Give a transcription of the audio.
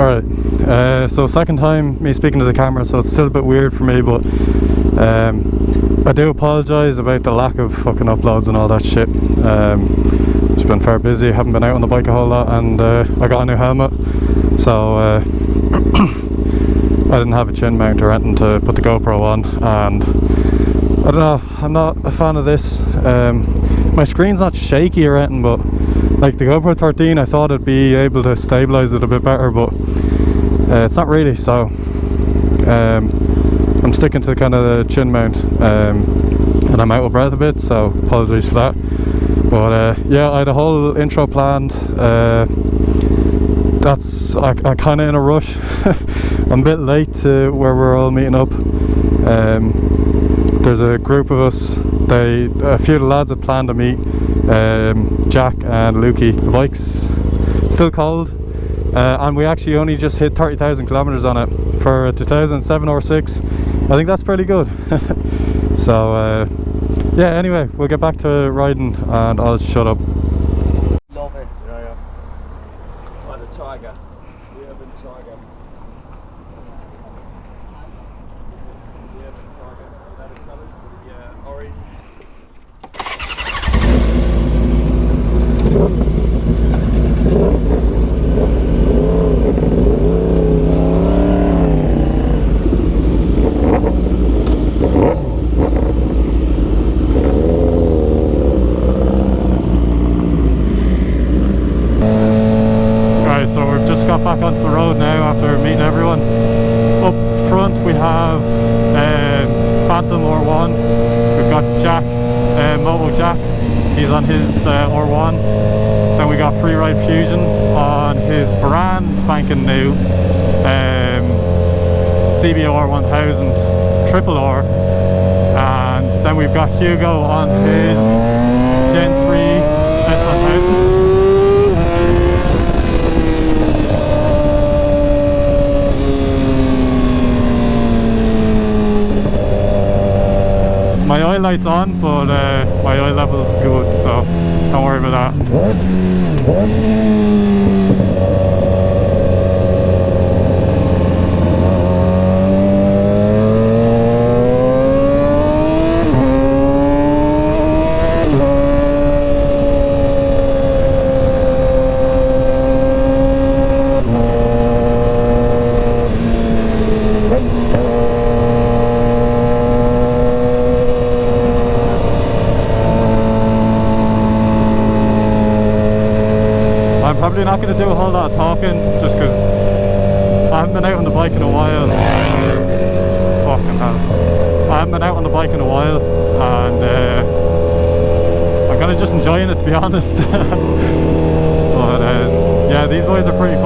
Alright, so second time me speaking to the camera, so it's still a bit weird for me, but I do apologise about the lack of fucking uploads and all that shit. Just been fair busy, haven't been out on the bike a whole lot, and I got a new helmet, so I didn't have a chin mount or anything to put the GoPro on, and I don't know, I'm not a fan of this. My screen's not shaky or anything, but like the GoPro 13, I thought I'd be able to stabilise it a bit better, but it's not really, so I'm sticking to kind of the chin mount, and I'm out of breath a bit, so apologies for that. But yeah, I had a whole intro planned. I'm kind of in a rush. I'm a bit late to where we're all meeting up. There's a group of us, a few of the lads had planned to meet, Jack and Lukey. The bike's still cold, and we actually only just hit 30,000 kilometers on it for a 2007 R6. I think that's pretty good. So yeah, anyway, we'll get back to riding and I'll shut up. Love it. Yeah. By the Tiger. The Urban Tiger. The Urban Tiger. That is colours, the orange. Back onto the road now after meeting everyone. Up front we have Phantom R1. We've got Jack, Moto Jack, he's on his R1. Then we got Freeride Fusion on his brand spanking new CBO R1000 Triple R. And then we've got Hugo on his Gen 3 S1000. My oil light's on, but my oil level is good, so don't worry about that. Probably not going to do a whole lot of talking, just because I haven't been out on the bike in a while. Fucking hell. I haven't been out on the bike in a while, and I'm kind of just enjoying it, to be honest. But yeah, these boys are pretty